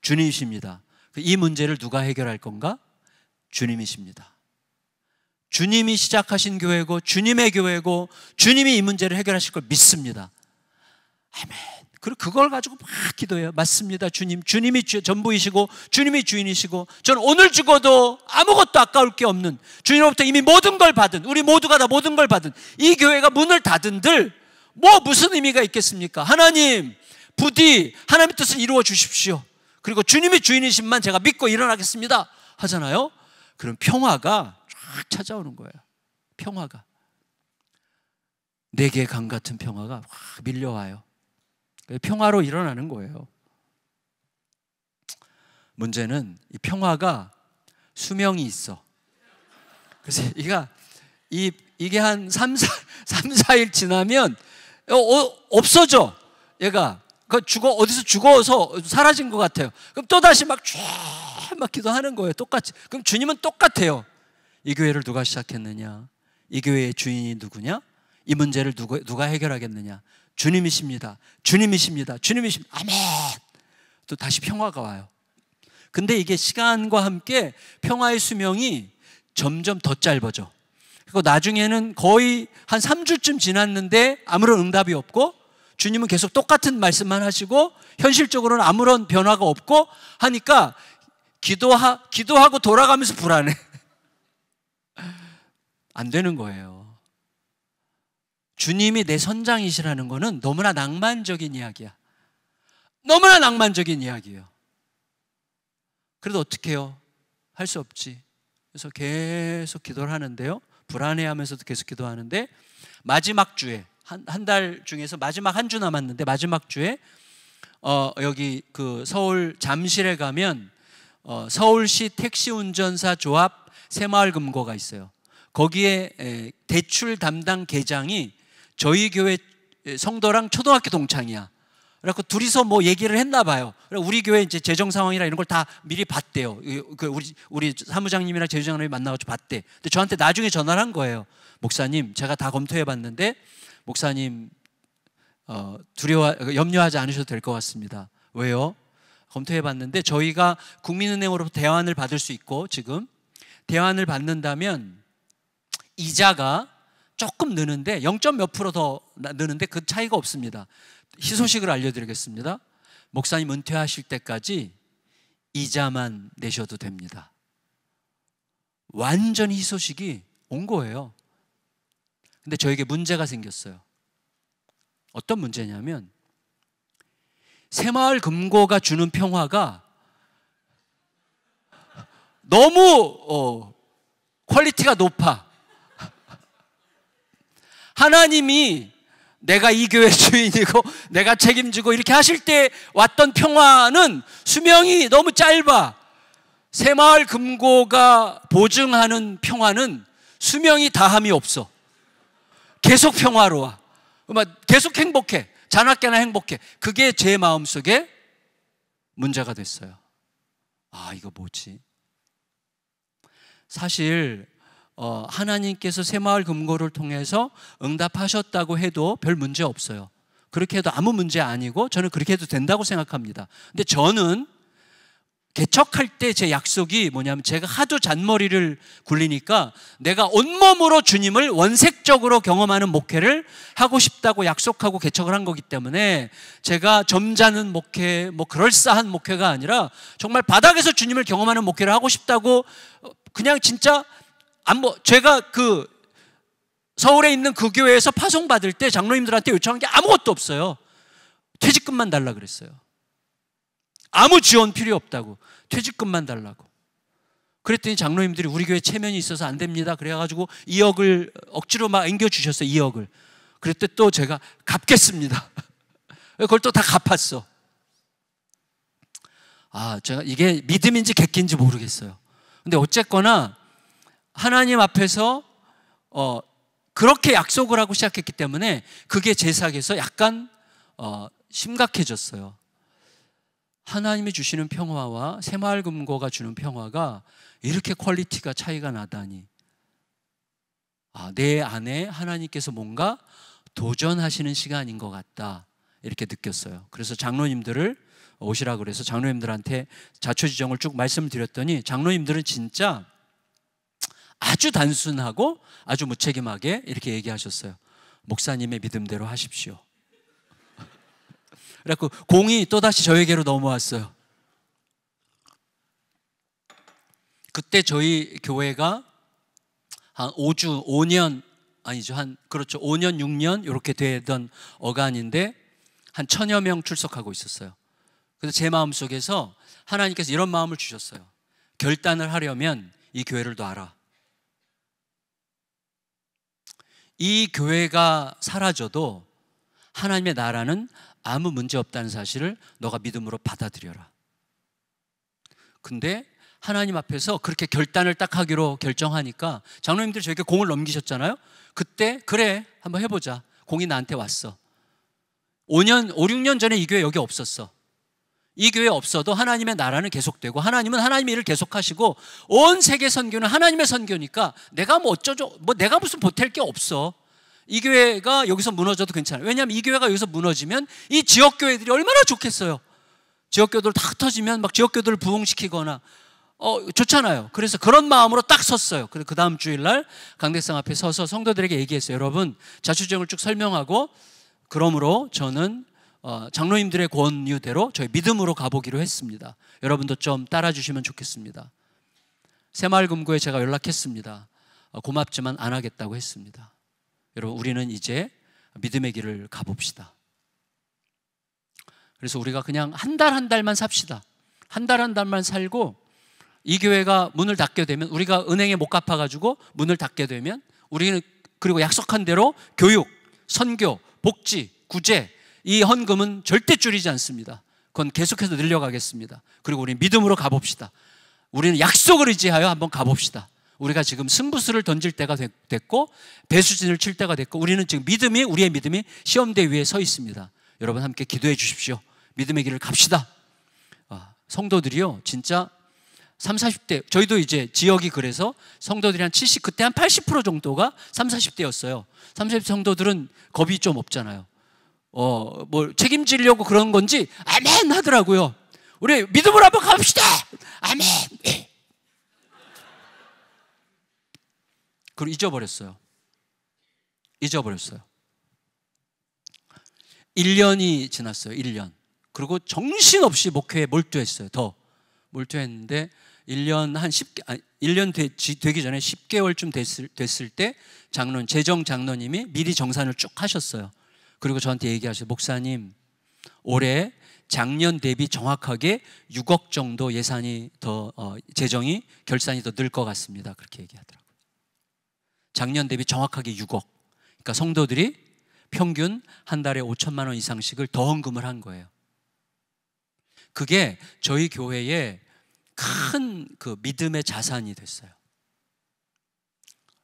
주님이십니다. 이 문제를 누가 해결할 건가? 주님이십니다. 주님이 시작하신 교회고 주님의 교회고 주님이 이 문제를 해결하실 걸 믿습니다. 아멘. 그리고 그걸 가지고 막 기도해요. 맞습니다, 주님. 주님이 전부이시고 주님이 주인이시고 저는 오늘 죽어도 아무것도 아까울 게 없는, 주님으로부터 이미 모든 걸 받은, 우리 모두가 다 모든 걸 받은 이 교회가 문을 닫은들 무슨 의미가 있겠습니까? 하나님, 부디 하나님의 뜻을 이루어 주십시오. 그리고 주님이 주인이신만 제가 믿고 일어나겠습니다 하잖아요. 그럼 평화가 쫙 찾아오는 거예요. 평화가, 내게 강 같은 평화가 확 밀려와요. 평화로 일어나는 거예요. 문제는 이 평화가 수명이 있어. 그래서 이게 한 3, 4일 지나면 없어져. 얘가 어디서 죽어서 사라진 것 같아요. 그럼 또다시 막 기도하는 거예요. 똑같이. 그럼 주님은 똑같아요. 이 교회를 누가 시작했느냐? 이 교회의 주인이 누구냐? 이 문제를 누가 해결하겠느냐? 주님이십니다. 주님이십니다. 주님이십니다. 아멘. 또 다시 평화가 와요. 근데 이게 시간과 함께 평화의 수명이 점점 더 짧아져. 그리고 나중에는 거의 한 3주쯤 지났는데 아무런 응답이 없고, 주님은 계속 똑같은 말씀만 하시고 현실적으로는 아무런 변화가 없고 하니까 기도하고 돌아가면서 불안해. 안 되는 거예요. 주님이 내 선장이시라는 거는 너무나 낭만적인 이야기야. 너무나 낭만적인 이야기예요. 그래도 어떻게 해요? 할 수 없지. 그래서 계속 기도를 하는데요, 불안해하면서도 계속 기도하는데, 마지막 주에 한 달 중에서 마지막 한 주 남았는데 마지막 주에 여기 그 서울 잠실에 가면 서울시 택시운전사 조합 새마을금고가 있어요. 거기에 대출 담당 계장이 저희 교회 성도랑 초등학교 동창이야. 그래서 둘이서 뭐 얘기를 했나 봐요. 우리 교회 이제 재정 상황이라 이런 걸 다 미리 봤대요. 우리 사무장님이랑 제주장님이 만나가지고 봤대. 근데 저한테 나중에 전화를 한 거예요. 목사님, 제가 다 검토해봤는데 목사님 염려하지 않으셔도 될 것 같습니다. 왜요? 검토해봤는데 저희가 국민은행으로부터 대환을 받을 수 있고, 지금 대환을 받는다면 이자가 조금 느는데 0.몇 % 더 느는데 그 차이가 없습니다. 희소식을 알려드리겠습니다. 목사님 은퇴하실 때까지 이자만 내셔도 됩니다. 완전히 희소식이 온 거예요. 근데 저에게 문제가 생겼어요. 어떤 문제냐면, 새마을금고가 주는 평화가 너무 퀄리티가 높아. 하나님이 내가 이 교회 주인이고 내가 책임지고 이렇게 하실 때 왔던 평화는 수명이 너무 짧아. 새마을금고가 보증하는 평화는 수명이 다함이 없어. 계속 평화로워. 계속 행복해. 자나깨나 행복해. 그게 제 마음속에 문제가 됐어요. 이거 뭐지? 사실 하나님께서 새마을금고를 통해서 응답하셨다고 해도 별 문제 없어요. 그렇게 해도 아무 문제 아니고 저는 그렇게 해도 된다고 생각합니다. 근데 저는 개척할 때 제 약속이 뭐냐면 제가 하도 잔머리를 굴리니까 내가 온몸으로 주님을 원색적으로 경험하는 목회를 하고 싶다고 약속하고 개척을 한 거기 때문에 제가 점잖은 목회, 뭐 그럴싸한 목회가 아니라 정말 바닥에서 주님을 경험하는 목회를 하고 싶다고 그냥 진짜 제가 그 서울에 있는 그 교회에서 파송받을 때 장로님들한테 요청한 게 아무것도 없어요. 퇴직금만 달라 그랬어요. 아무 지원 필요 없다고. 퇴직금만 달라고. 그랬더니 장로님들이 우리 교회 체면이 있어서 안 됩니다. 그래가지고 2억을 억지로 막 앵겨주셨어요. 2억을. 그랬더니 또 제가 갚겠습니다. 그걸 또 다 갚았어. 제가 이게 믿음인지 객기인지 모르겠어요. 근데 어쨌거나 하나님 앞에서 그렇게 약속을 하고 시작했기 때문에 그게 제 생각에서 약간 심각해졌어요. 하나님이 주시는 평화와 새마을금고가 주는 평화가 이렇게 퀄리티가 차이가 나다니. 내 안에 하나님께서 뭔가 도전하시는 시간인 것 같다, 이렇게 느꼈어요. 그래서 장로님들을 오시라 그래서 장로님들한테 자초지종을 쭉 말씀드렸더니 장로님들은 진짜 아주 단순하고 아주 무책임하게 이렇게 얘기하셨어요. 목사님의 믿음대로 하십시오. 그래서 공이 또다시 저에게로 넘어왔어요. 그때 저희 교회가 한 5년, 5년, 6년 이렇게 되던 어간인데 한 1000여 명 출석하고 있었어요. 그래서 제 마음속에서 하나님께서 이런 마음을 주셨어요. 결단을 하려면 이 교회를 놔라. 이 교회가 사라져도 하나님의 나라는 아무 문제 없다는 사실을 너가 믿음으로 받아들여라. 근데 하나님 앞에서 그렇게 결단을 딱 하기로 결정하니까 장로님들이 저에게 공을 넘기셨잖아요. 그때 그래 한번 해보자. 공이 나한테 왔어. 5, 6년 전에 이 교회 여기 없었어. 이 교회 없어도 하나님의 나라는 계속되고 하나님은 하나님의 일을 계속하시고 온 세계 선교는 하나님의 선교니까 내가 뭐 어쩌죠, 내가 무슨 보탤 게 없어. 이 교회가 여기서 무너져도 괜찮아요. 왜냐하면 이 교회가 여기서 무너지면 이 지역교회들이 얼마나 좋겠어요. 지역교회들 다 흩어지면 막 지역교회들을 부흥시키거나 좋잖아요. 그래서 그런 마음으로 딱 섰어요. 그래서 그 다음 주일날 강대상 앞에 서서 성도들에게 얘기했어요. 여러분, 자초지종을 쭉 설명하고 그러므로 저는 장로님들의 권유대로 저희 믿음으로 가보기로 했습니다. 여러분도 좀 따라주시면 좋겠습니다. 새마을금고에 제가 연락했습니다. 고맙지만 안 하겠다고 했습니다. 여러분, 우리는 이제 믿음의 길을 가봅시다. 그래서 우리가 그냥 한 달만 삽시다. 한 달만 살고 이 교회가 문을 닫게 되면, 우리가 은행에 못 갚아가지고 문을 닫게 되면 우리는 그리고 약속한 대로 교육, 선교, 복지, 구제, 이 헌금은 절대 줄이지 않습니다. 그건 계속해서 늘려가겠습니다. 그리고 우리는 믿음으로 가봅시다. 우리는 약속을 의지하여 한번 가봅시다. 우리가 지금 승부수를 던질 때가 됐고 배수진을 칠 때가 됐고 우리는 지금 우리의 믿음이 시험대 위에 서 있습니다. 여러분 함께 기도해 주십시오. 믿음의 길을 갑시다. 성도들이요 진짜 30, 40대, 저희도 이제 지역이 그래서 성도들이 한 70, 그때 한 80% 정도가 30, 40대였어요. 30대 성도들은 겁이 좀 없잖아요. 뭘 책임지려고 그런 건지 아멘 하더라고요. 우리 믿음으로 한번 갑시다. 아멘. 그리고 잊어버렸어요. 1년이 지났어요. 1년. 그리고 정신없이 목회에 몰두했어요. 더 몰두했는데 1년 되기 전에 10개월쯤 됐을 때 재정 장로님이 미리 정산을 쭉 하셨어요. 그리고 저한테 얘기하셔요. 목사님, 올해 작년 대비 정확하게 6억 정도 예산이 재정이 결산이 더 늘 것 같습니다. 그렇게 얘기하더라고요. 작년 대비 정확하게 6억. 그러니까 성도들이 평균 한 달에 5천만 원 이상씩을 더 헌금을 한 거예요. 그게 저희 교회의 큰 그 믿음의 자산이 됐어요.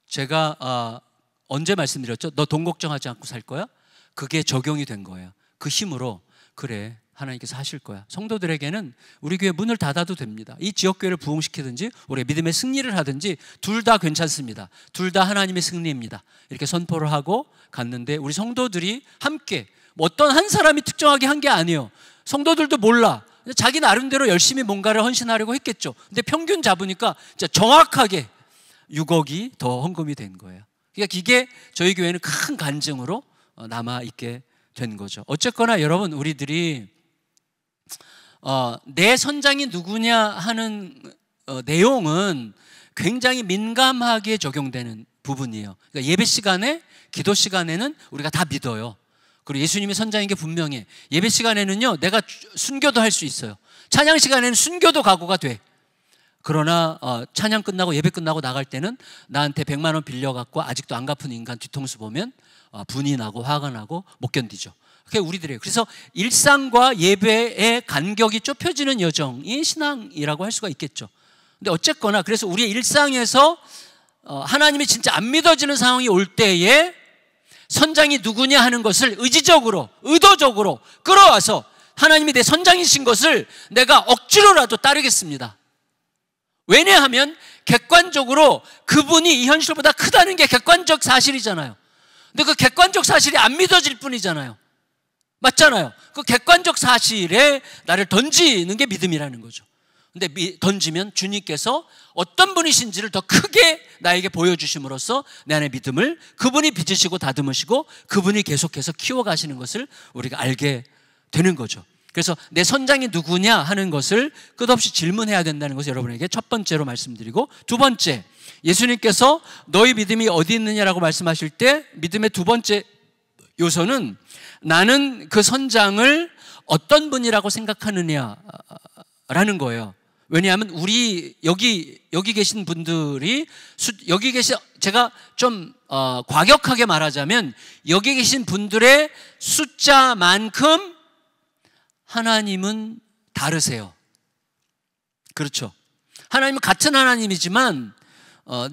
제가 언제 말씀드렸죠? 너 돈 걱정하지 않고 살 거야? 그게 적용이 된 거예요. 그 힘으로 그래, 하나님께서 하실 거야. 성도들에게는 우리 교회 문을 닫아도 됩니다. 이 지역교회를 부흥시키든지 우리가 믿음의 승리를 하든지 둘 다 괜찮습니다. 둘 다 하나님의 승리입니다. 이렇게 선포를 하고 갔는데 우리 성도들이 함께 뭐 어떤 한 사람이 특정하게 한 게 아니에요. 성도들도 몰라. 자기 나름대로 열심히 뭔가를 헌신하려고 했겠죠. 근데 평균 잡으니까 진짜 정확하게 6억이 더 헌금이 된 거예요. 그러니까 이게 저희 교회는 큰 간증으로 남아있게 된 거죠. 어쨌거나 여러분, 우리들이 내 선장이 누구냐 하는 내용은 굉장히 민감하게 적용되는 부분이에요. 그러니까 예배 시간에, 기도 시간에는 우리가 다 믿어요. 그리고 예수님이 선장인 게 분명해. 예배 시간에는요, 내가 순교도 할 수 있어요. 찬양 시간에는 순교도 각오가 돼. 그러나 찬양 끝나고 예배 끝나고 나갈 때는 나한테 100만 원 빌려갖고 아직도 안 갚은 인간 뒤통수 보면 분이 나고 화가 나고 못 견디죠. 그게 우리들이에요. 그래서 일상과 예배의 간격이 좁혀지는 여정이 신앙이라고 할 수가 있겠죠. 근데 어쨌거나 그래서 우리의 일상에서 하나님이 진짜 안 믿어지는 상황이 올 때에 선장이 누구냐 하는 것을 의지적으로, 의도적으로 끌어와서 하나님이 내 선장이신 것을 내가 억지로라도 따르겠습니다. 왜냐하면 객관적으로 그분이 이 현실보다 크다는 게 객관적 사실이잖아요. 근데 그 객관적 사실이 안 믿어질 뿐이잖아요. 맞잖아요. 그 객관적 사실에 나를 던지는 게 믿음이라는 거죠. 근데 던지면 주님께서 어떤 분이신지를 더 크게 나에게 보여주심으로써 내 안에 믿음을 그분이 빚으시고 다듬으시고 그분이 계속해서 키워가시는 것을 우리가 알게 되는 거죠. 그래서 내 선장이 누구냐 하는 것을 끝없이 질문해야 된다는 것을 여러분에게 첫 번째로 말씀드리고, 두 번째, 예수님께서 너희 믿음이 어디 있느냐라고 말씀하실 때 믿음의 두 번째 요소는 나는 그 선장을 어떤 분이라고 생각하느냐라는 거예요. 왜냐하면 우리 여기 계신 분들이 제가 좀 과격하게 말하자면 여기 계신 분들의 숫자만큼 하나님은 다르세요. 그렇죠. 하나님은 같은 하나님이지만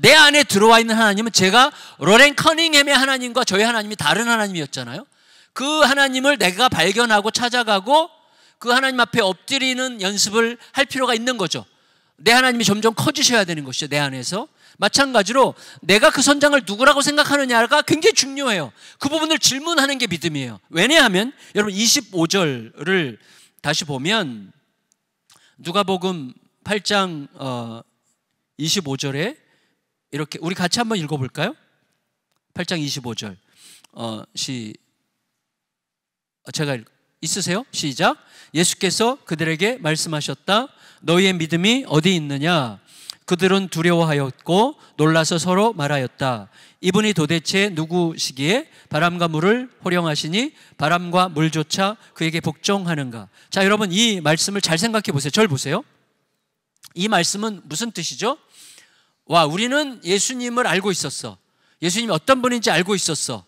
내 안에 들어와 있는 하나님은, 제가 로렌 커닝햄의 하나님과 저희 하나님이 다른 하나님이었잖아요. 그 하나님을 내가 발견하고 찾아가고 그 하나님 앞에 엎드리는 연습을 할 필요가 있는 거죠. 내 하나님이 점점 커지셔야 되는 것이죠, 내 안에서. 마찬가지로 내가 그 선장을 누구라고 생각하느냐가 굉장히 중요해요. 그 부분을 질문하는 게 믿음이에요. 왜냐하면 여러분 25절을 다시 보면 누가복음 8장 25절에 이렇게, 우리 같이 한번 읽어볼까요? 8장 25절 제가 있으세요? 시작. 예수께서 그들에게 말씀하셨다. 너희의 믿음이 어디 있느냐? 그들은 두려워하였고 놀라서 서로 말하였다. 이분이 도대체 누구시기에 바람과 물을 호령하시니 바람과 물조차 그에게 복종하는가? 자, 여러분 이 말씀을 잘 생각해 보세요. 절 보세요. 이 말씀은 무슨 뜻이죠? 와, 우리는 예수님을 알고 있었어. 예수님이 어떤 분인지 알고 있었어.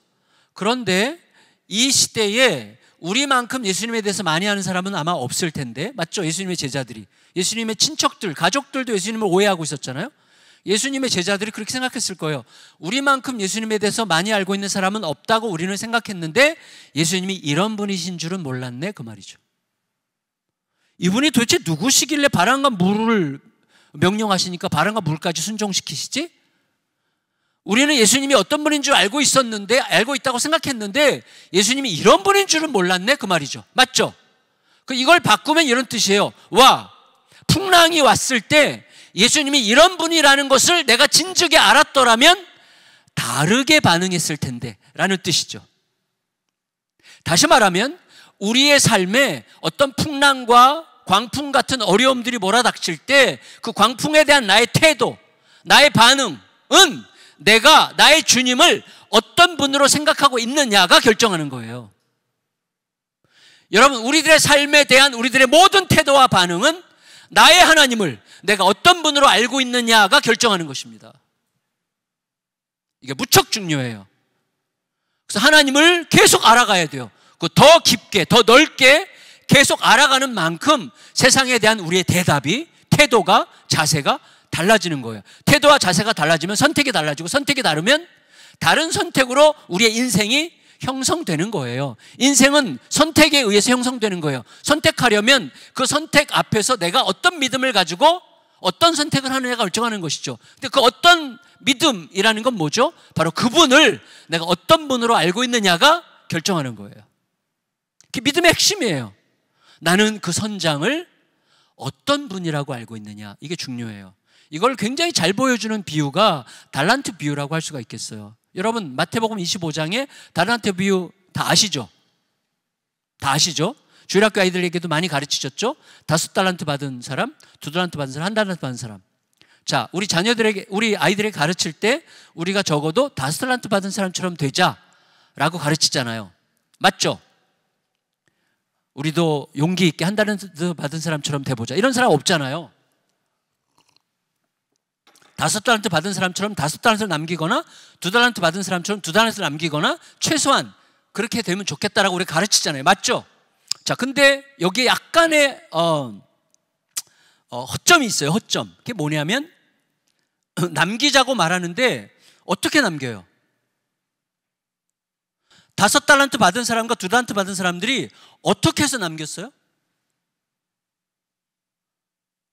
그런데 이 시대에 우리만큼 예수님에 대해서 많이 아는 사람은 아마 없을 텐데, 맞죠? 예수님의 제자들이, 예수님의 친척들, 가족들도 예수님을 오해하고 있었잖아요. 예수님의 제자들이 그렇게 생각했을 거예요. 우리만큼 예수님에 대해서 많이 알고 있는 사람은 없다고 우리는 생각했는데 예수님이 이런 분이신 줄은 몰랐네, 그 말이죠. 이분이 도대체 누구시길래 바람과 물을 명령하시니까 바람과 물까지 순종시키시지? 우리는 예수님이 어떤 분인 줄 알고 있었는데, 알고 있다고 생각했는데 예수님이 이런 분인 줄은 몰랐네, 그 말이죠. 맞죠? 이걸 바꾸면 이런 뜻이에요. 와, 풍랑이 왔을 때 예수님이 이런 분이라는 것을 내가 진즉에 알았더라면 다르게 반응했을 텐데 라는 뜻이죠. 다시 말하면 우리의 삶에 어떤 풍랑과 광풍 같은 어려움들이 몰아닥칠 때 그 광풍에 대한 나의 태도, 나의 반응은 내가 나의 주님을 어떤 분으로 생각하고 있느냐가 결정하는 거예요. 여러분, 우리들의 삶에 대한 우리들의 모든 태도와 반응은 나의 하나님을 내가 어떤 분으로 알고 있느냐가 결정하는 것입니다. 이게 무척 중요해요. 그래서 하나님을 계속 알아가야 돼요. 더 깊게, 더 넓게 계속 알아가는 만큼 세상에 대한 우리의 대답이, 태도가, 자세가 달라지는 거예요. 태도와 자세가 달라지면 선택이 달라지고, 선택이 다르면 다른 선택으로 우리의 인생이 형성되는 거예요. 인생은 선택에 의해서 형성되는 거예요. 선택하려면 그 선택 앞에서 내가 어떤 믿음을 가지고 어떤 선택을 하느냐가 결정하는 것이죠. 근데 그 어떤 믿음이라는 건 뭐죠? 바로 그분을 내가 어떤 분으로 알고 있느냐가 결정하는 거예요. 그게 믿음의 핵심이에요. 나는 그 선장을 어떤 분이라고 알고 있느냐, 이게 중요해요. 이걸 굉장히 잘 보여주는 비유가 달란트 비유라고 할 수가 있겠어요. 여러분 마태복음 25장에 달란트 비유 다 아시죠? 다 아시죠? 주일학교 아이들에게도 많이 가르치셨죠? 5달란트 받은 사람, 2달란트 받은 사람, 1달란트 받은 사람. 자, 우리 자녀들에게, 우리 아이들에게 가르칠 때 우리가 적어도 5달란트 받은 사람처럼 되자라고 가르치잖아요. 맞죠? 우리도 용기 있게 1달란트 받은 사람처럼 돼보자, 이런 사람 없잖아요. 5달란트 받은 사람처럼 5달란트를 남기거나 2달란트 받은 사람처럼 2달란트를 남기거나 최소한 그렇게 되면 좋겠다라고 우리 가르치잖아요. 맞죠? 자, 근데 여기에 약간의 허점이 있어요. 허점. 그게 뭐냐면 남기자고 말하는데 어떻게 남겨요? 5달란트 받은 사람과 2달란트 받은 사람들이 어떻게 해서 남겼어요?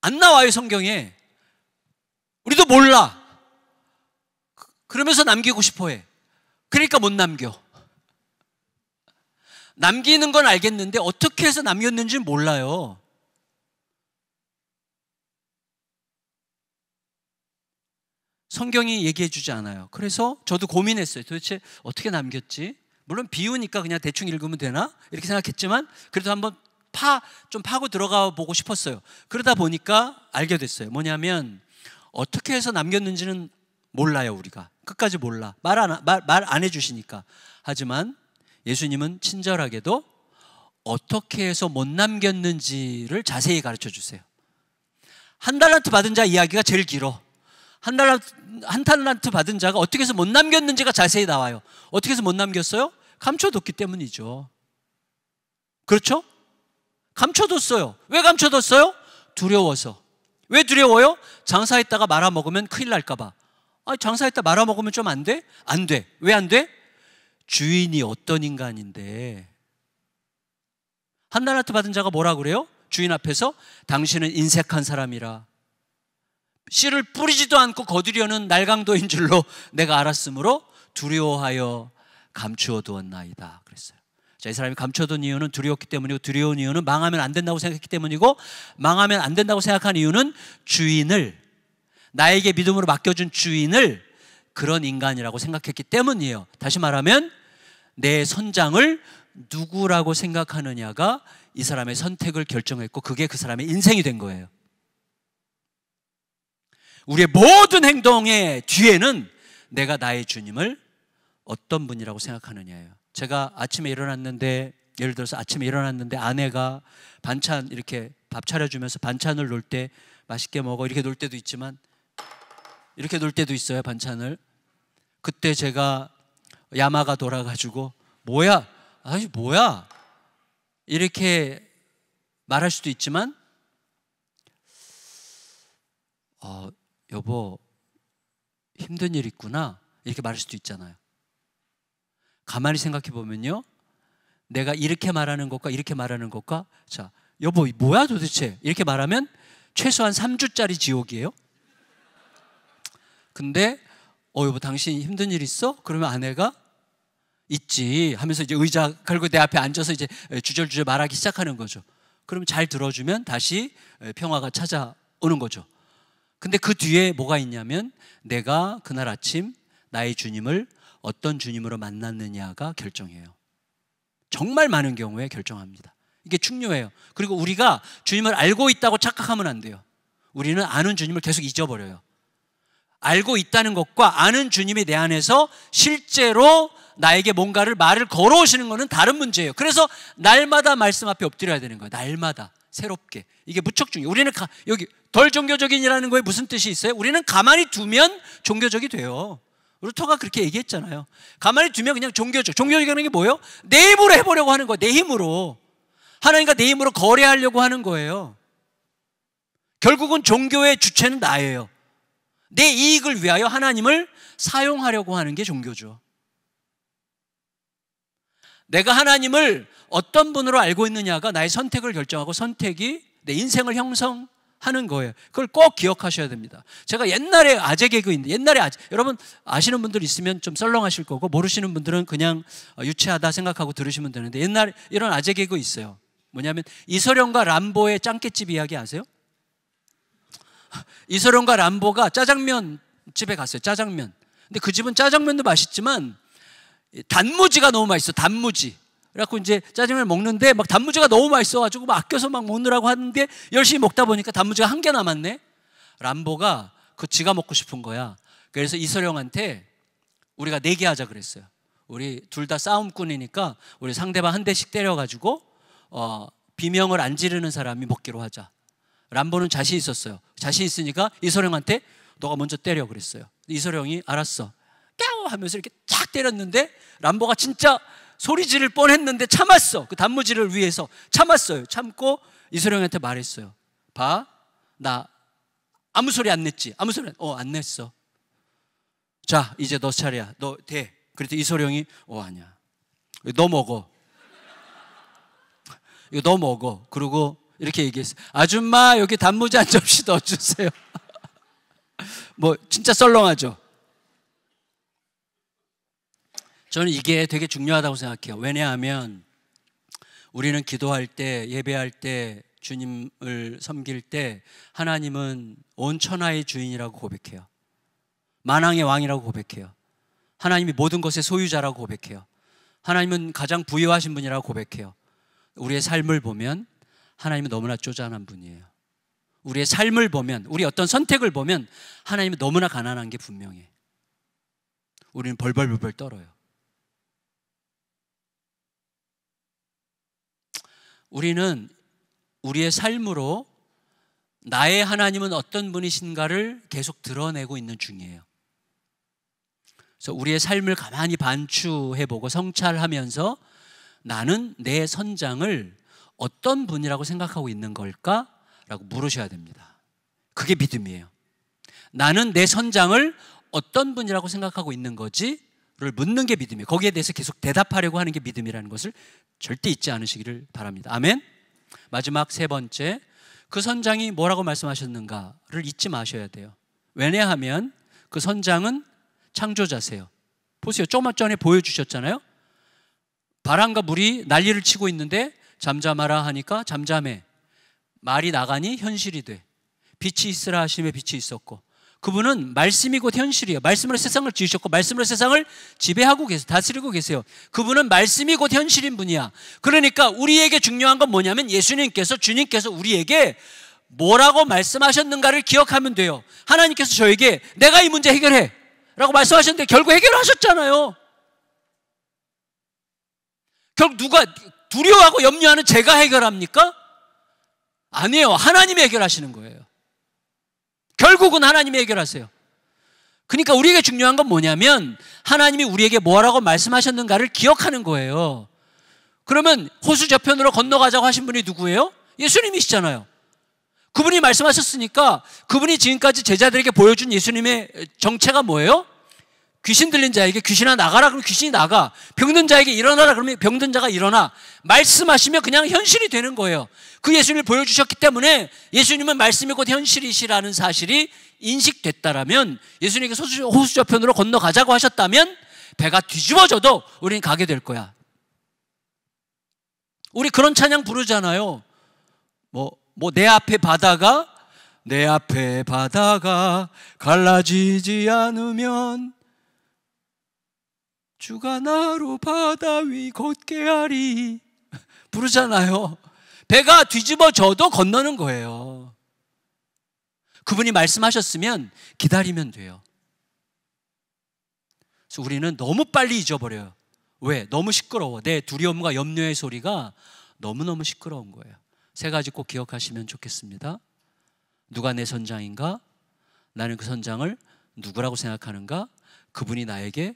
안 나와요, 성경에. 우리도 몰라. 그러면서 남기고 싶어 해. 그러니까 못 남겨. 남기는 건 알겠는데 어떻게 해서 남겼는지 몰라요. 성경이 얘기해 주지 않아요. 그래서 저도 고민했어요. 도대체 어떻게 남겼지? 물론 비유니까 그냥 대충 읽으면 되나? 이렇게 생각했지만 그래도 한번 좀 파고 들어가 보고 싶었어요. 그러다 보니까 알게 됐어요. 뭐냐면 어떻게 해서 남겼는지는 몰라요. 우리가 끝까지 몰라. 말 안 해주시니까. 하지만 예수님은 친절하게도 어떻게 해서 못 남겼는지를 자세히 가르쳐 주세요. 1달란트 받은 자 이야기가 제일 길어. 한 달란트 받은 자가 어떻게 해서 못 남겼는지가 자세히 나와요. 어떻게 해서 못 남겼어요? 감춰뒀기 때문이죠. 그렇죠? 감춰뒀어요. 왜 감춰뒀어요? 두려워서. 왜 두려워요? 장사했다가 말아먹으면 큰일 날까 봐. 장사했다 말아먹으면 좀 안 돼? 안 돼. 왜 안 돼? 주인이 어떤 인간인데. 1달란트 받은 자가 뭐라 그래요? 주인 앞에서 당신은 인색한 사람이라 씨를 뿌리지도 않고 거두려는 날강도인 줄로 내가 알았으므로 두려워하여 감추어 두었나이다 그랬어요. 자, 이 사람이 감춰둔 이유는 두려웠기 때문이고, 두려운 이유는 망하면 안 된다고 생각했기 때문이고, 망하면 안 된다고 생각한 이유는 주인을, 나에게 믿음으로 맡겨준 주인을 그런 인간이라고 생각했기 때문이에요. 다시 말하면 내 선장을 누구라고 생각하느냐가 이 사람의 선택을 결정했고, 그게 그 사람의 인생이 된 거예요. 우리의 모든 행동의 뒤에는 내가 나의 주님을 어떤 분이라고 생각하느냐예요. 제가 아침에 일어났는데, 예를 들어서 아침에 일어났는데 아내가 반찬 이렇게 밥 차려주면서 반찬을 놓을 때 맛있게 먹어 이렇게 놓을 때도 있지만 이렇게 놓을 때도 있어요, 반찬을. 그때 제가 야마가 돌아가지고 뭐야? 아니 뭐야? 이렇게 말할 수도 있지만 여보 힘든 일 있구나 이렇게 말할 수도 있잖아요. 가만히 생각해 보면요, 내가 이렇게 말하는 것과 이렇게 말하는 것과, 자 여보 뭐야 도대체 이렇게 말하면 최소한 3주짜리 지옥이에요. 근데 여보 당신 힘든 일 있어? 그러면 아내가 있지 하면서 이제 의자 걸고 내 앞에 앉아서 이제 주절주절 말하기 시작하는 거죠. 그러면 잘 들어주면 다시 평화가 찾아오는 거죠. 근데 그 뒤에 뭐가 있냐면 내가 그날 아침 나의 주님을 어떤 주님으로 만났느냐가 결정해요. 정말 많은 경우에 결정합니다. 이게 중요해요. 그리고 우리가 주님을 알고 있다고 착각하면 안 돼요. 우리는 아는 주님을 계속 잊어버려요. 알고 있다는 것과 아는 주님이 내 안에서 실제로 나에게 뭔가를 말을 걸어오시는 것은 다른 문제예요. 그래서 날마다 말씀 앞에 엎드려야 되는 거예요. 날마다 새롭게. 이게 무척 중요해요. 우리는 여기 덜 종교적인이라는 거에 무슨 뜻이 있어요? 우리는 가만히 두면 종교적이 돼요. 루터가 그렇게 얘기했잖아요. 가만히 두면 그냥 종교적. 종교적이라는 게 뭐예요? 내 힘으로 해보려고 하는 거예요. 내 힘으로. 하나님과 내 힘으로 거래하려고 하는 거예요. 결국은 종교의 주체는 나예요. 내 이익을 위하여 하나님을 사용하려고 하는 게 종교죠. 내가 하나님을 어떤 분으로 알고 있느냐가 나의 선택을 결정하고 선택이 내 인생을 형성하는 하는 거예요. 그걸 꼭 기억하셔야 됩니다. 제가 옛날에 아재 개그인데, 여러분 아시는 분들 있으면 좀 썰렁하실 거고, 모르시는 분들은 그냥 유치하다 생각하고 들으시면 되는데, 옛날에 이런 아재 개그 있어요. 뭐냐면 이소룡과 람보의 짱깨집 이야기 아세요? 이소룡과 람보가 짜장면 집에 갔어요. 짜장면. 근데 그 집은 짜장면도 맛있지만 단무지가 너무 맛있어. 단무지. 그래갖고 이제 짜장면을 먹는데 막 단무지가 너무 맛있어가지고 막 아껴서 막 먹느라고 하는데 열심히 먹다 보니까 단무지가 한 개 남았네. 람보가 그 지가 먹고 싶은 거야. 그래서 이소룡한테 우리가 내기 하자 그랬어요. 우리 둘 다 싸움꾼이니까 우리 상대방 한 대씩 때려가지고 비명을 안 지르는 사람이 먹기로 하자. 람보는 자신 있었어요. 자신 있으니까 이소룡한테 너가 먼저 때려 그랬어요. 이소룡이 알았어 깨워 하면서 이렇게 쫙 때렸는데 람보가 진짜 소리 지를 뻔했는데 참았어. 그 단무지를 위해서 참았어요. 참고 이소룡한테 말했어요. 봐, 나 아무 소리 안 냈지? 아무 소리 안 냈어. 자, 이제 너 차례야. 너 돼. 그랬더니 이소룡이 아니야. 너 먹어. 이거 너 먹어. 그리고 이렇게 얘기했어요. 아줌마 여기 단무지 한 접시 넣어주세요. 뭐 진짜 썰렁하죠. 저는 이게 되게 중요하다고 생각해요. 왜냐하면 우리는 기도할 때, 예배할 때, 주님을 섬길 때 하나님은 온 천하의 주인이라고 고백해요. 만왕의 왕이라고 고백해요. 하나님이 모든 것의 소유자라고 고백해요. 하나님은 가장 부유하신 분이라고 고백해요. 우리의 삶을 보면 하나님은 너무나 쪼잔한 분이에요. 우리의 삶을 보면, 우리 어떤 선택을 보면 하나님은 너무나 가난한 게 분명해. 우리는 벌벌벌 떨어요. 우리는 우리의 삶으로 나의 하나님은 어떤 분이신가를 계속 드러내고 있는 중이에요. 그래서 우리의 삶을 가만히 반추해보고 성찰하면서 나는 내 선장을 어떤 분이라고 생각하고 있는 걸까? 라고 물으셔야 됩니다. 그게 믿음이에요. 나는 내 선장을 어떤 분이라고 생각하고 있는 거지? 를 묻는 게 믿음이에요. 거기에 대해서 계속 대답하려고 하는 게 믿음이라는 것을 절대 잊지 않으시기를 바랍니다. 아멘. 마지막 세 번째, 그 선장이 뭐라고 말씀하셨는가를 잊지 마셔야 돼요. 왜냐하면 그 선장은 창조자세요. 보세요. 조금 전에 보여주셨잖아요. 바람과 물이 난리를 치고 있는데 잠잠하라 하니까 잠잠해. 말이 나가니 현실이 돼. 빛이 있으라 하심에 빛이 있었고, 그분은 말씀이 곧 현실이에요. 말씀으로 세상을 지으셨고 말씀으로 세상을 지배하고 계세요. 다스리고 계세요. 그분은 말씀이 곧 현실인 분이야. 그러니까 우리에게 중요한 건 뭐냐면 예수님께서, 주님께서 우리에게 뭐라고 말씀하셨는가를 기억하면 돼요. 하나님께서 저에게 내가 이 문제 해결해 라고 말씀하셨는데 결국 해결하셨잖아요. 결국 누가 두려워하고 염려하는 제가 해결합니까? 아니에요. 하나님이 해결하시는 거예요. 결국은 하나님이 해결하세요. 그러니까 우리에게 중요한 건 뭐냐면 하나님이 우리에게 뭐라고 말씀하셨는가를 기억하는 거예요. 그러면 호수 저편으로 건너가자고 하신 분이 누구예요? 예수님이시잖아요. 그분이 말씀하셨으니까 그분이 지금까지 제자들에게 보여준 예수님의 정체가 뭐예요? 귀신 들린 자에게 귀신아 나가라 그러면 귀신이 나가. 병든 자에게 일어나라 그러면 병든 자가 일어나. 말씀하시면 그냥 현실이 되는 거예요. 그 예수님을 보여주셨기 때문에 예수님은 말씀이 곧 현실이시라는 사실이 인식됐다라면, 예수님께서 호수 저편으로 건너가자고 하셨다면 배가 뒤집어져도 우리는 가게 될 거야. 우리 그런 찬양 부르잖아요. 내 앞에 바다가 갈라지지 않으면 주가 나로 바다 위 걷게 하리 부르잖아요. 배가 뒤집어져도 건너는 거예요. 그분이 말씀하셨으면 기다리면 돼요. 그래서 우리는 너무 빨리 잊어버려요. 왜? 너무 시끄러워. 내 두려움과 염려의 소리가 너무너무 시끄러운 거예요. 세 가지 꼭 기억하시면 좋겠습니다. 누가 내 선장인가? 나는 그 선장을 누구라고 생각하는가? 그분이 나에게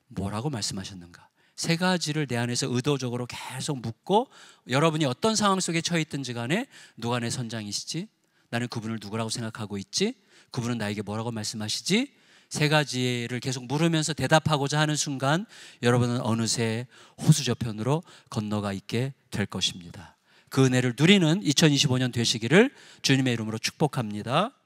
뭐라고 말씀하셨는가? 세 가지를 내 안에서 의도적으로 계속 묻고, 여러분이 어떤 상황 속에 처해 있든지 간에 누가 내 선장이시지? 나는 그분을 누구라고 생각하고 있지? 그분은 나에게 뭐라고 말씀하시지? 세 가지를 계속 물으면서 대답하고자 하는 순간 여러분은 어느새 호수 저편으로 건너가 있게 될 것입니다. 그 은혜를 누리는 2025년 되시기를 주님의 이름으로 축복합니다.